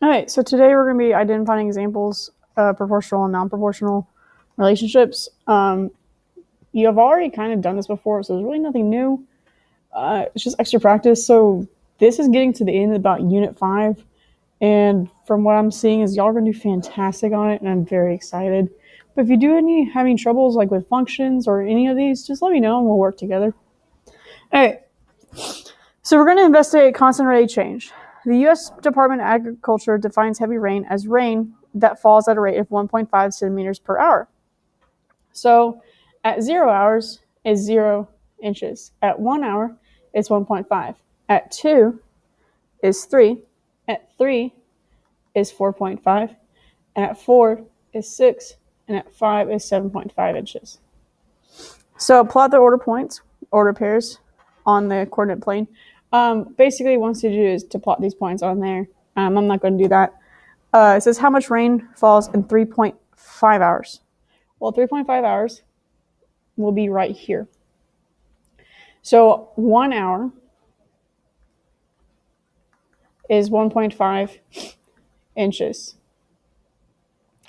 All right, so today we're going to be identifying examples of proportional and non-proportional relationships. You have already kind of done this before, so there's really nothing new. It's just extra practice. So this is getting to the end of about Unit 5, and from what I'm seeing is y'all are going to do fantastic on it, and I'm very excited. But if you do have any troubles like with functions or any of these, just let me know and we'll work together. All right, so we're going to investigate constant rate of change. The U.S. Department of Agriculture defines heavy rain as rain that falls at a rate of 1.5 centimeters per hour. So at 0 hours is 0 inches. At 1 hour, it's 1.5. At 2 is 3. At 3 is 4.5. And at 4 is 6. And at 5 is 7.5 inches. So plot the order pairs on the coordinate plane. Basically, what wants you to do is to plot these points on there. I'm not going to do that. It says how much rain falls in 3.5 hours. Well, 3.5 hours will be right here. So 1 hour is 1.5 inches.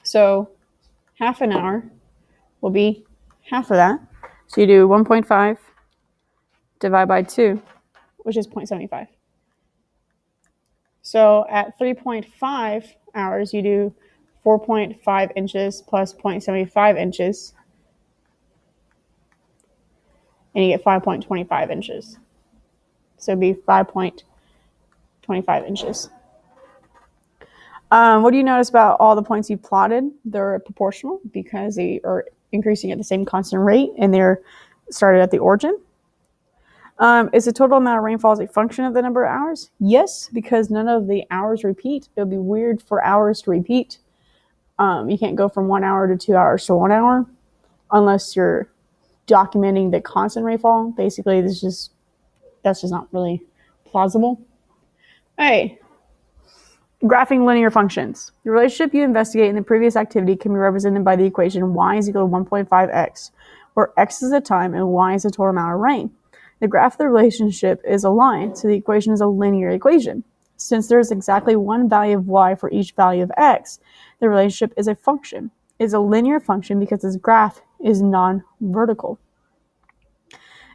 So half an hour will be half of that. So you do 1.5 divided by 2, which is 0.75. So at 3.5 hours, you do 4.5 inches plus 0.75 inches, and you get 5.25 inches. So it'd be 5.25 inches. What do you notice about all the points you plotted? They're proportional because they are increasing at the same constant rate, and they're started at the origin. Is the total amount of rainfall a function of the number of hours? Yes, because none of the hours repeat. It would be weird for hours to repeat. You can't go from 1 hour to 2 hours to 1 hour unless you're documenting the constant rainfall. Basically, that's just not really plausible. All right. Graphing linear functions. The relationship you investigate in the previous activity can be represented by the equation y is equal to 1.5x, where x is the time and y is the total amount of rain. The graph of the relationship is a line, so the equation is a linear equation. Since there is exactly one value of y for each value of x, the relationship is a function. It is a linear function because this graph is non-vertical.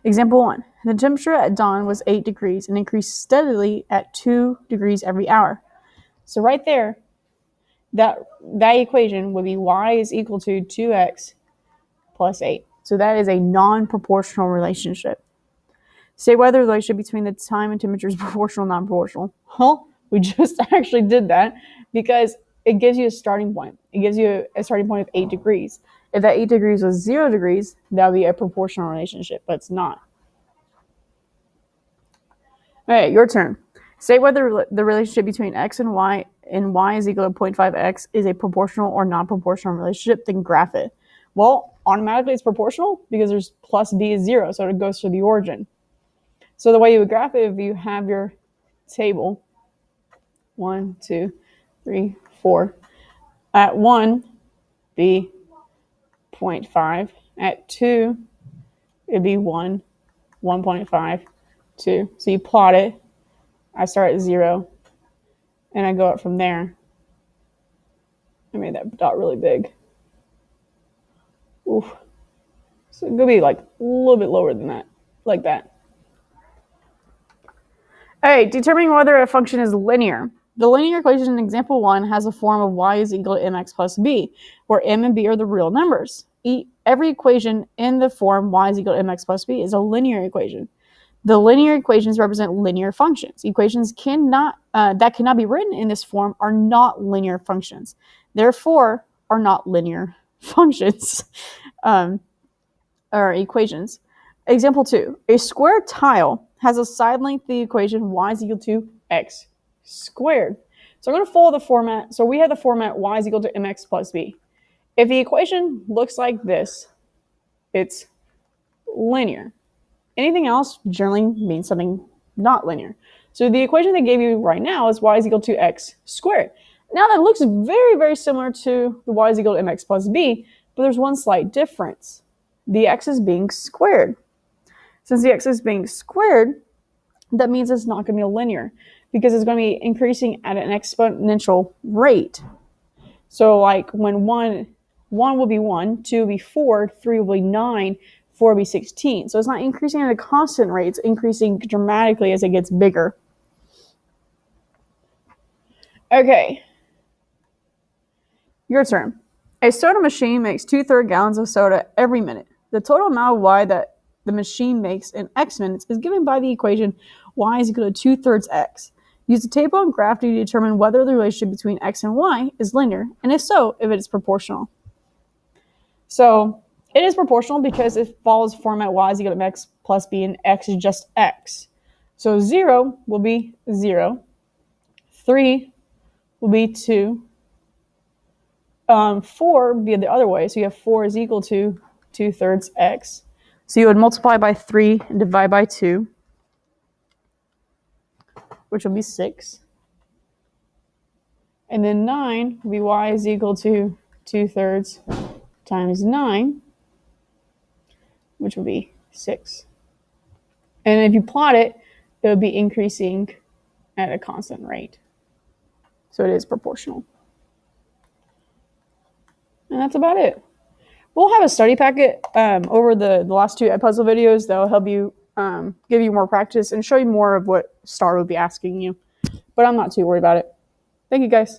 Example 1. The temperature at dawn was 8 degrees and increased steadily at 2 degrees every hour. So right there, that equation would be y is equal to 2x plus 8. So that is a non-proportional relationship. Say whether the relationship between the time and temperature is proportional or non-proportional. Well, we just actually did that because it gives you a starting point. It gives you a starting point of 8 degrees. If that 8 degrees was 0 degrees, that would be a proportional relationship, but it's not. All right, your turn. Say whether the relationship between x and y is equal to 0.5x is a proportional or non-proportional relationship, then graph it. Well, automatically it's proportional because there's plus b is 0, so it goes to the origin. So the way you would graph it, if you have your table, 1, 2, 3, 4, at 1, be 0.5. At 2, it'd be 1, 1.5, 2. So you plot it. I start at 0, and I go up from there. I made that dot really big. Oof. So it could be like a little bit lower than that, like that. All right, determining whether a function is linear. The linear equation in example 1 has a form of y is equal to mx plus b, where m and b are the real numbers. Every equation in the form y is equal to mx plus b is a linear equation. The linear equations represent linear functions. Equations that cannot be written in this form are not linear functions. Therefore, are not linear functions or equations. Example 2. A square tile has a side length of the equation y is equal to x squared. So I'm going to follow the format. So we have the format y is equal to mx plus b. If the equation looks like this, it's linear. Anything else generally means something not linear. So the equation they gave you right now is y is equal to x squared. Now that looks very, very similar to the y is equal to mx plus b, but there's one slight difference. The x is being squared. Since the x is being squared, that means it's not going to be linear. because it's going to be increasing at an exponential rate. So like when 1 will be 1, 2 will be 4, 3 will be 9, 4 will be 16. So it's not increasing at a constant rate, it's increasing dramatically as it gets bigger. Okay. Your turn. A soda machine makes 2/3 gallons of soda every minute. The total amount of Y that the machine makes in X minutes is given by the equation Y is equal to 2/3 X. Use the table and graph to determine whether the relationship between X and Y is linear, and if so, if it is proportional. So it is proportional because it follows format Y is equal to X plus B, and X is just X. So 0 will be 0. 3 will be 2. 4 would be the other way. So you have 4 is equal to 2/3 X. So you would multiply by 3 and divide by 2, which will be 6. And then 9 will be Y is equal to 2/3 times 9, which will be 6. And if you plot it, it would be increasing at a constant rate. So it is proportional. And that's about it. We'll have a study packet over the last 2 Edpuzzle videos that will help you give you more practice and show you more of what STAR would be asking you. But I'm not too worried about it. Thank you, guys.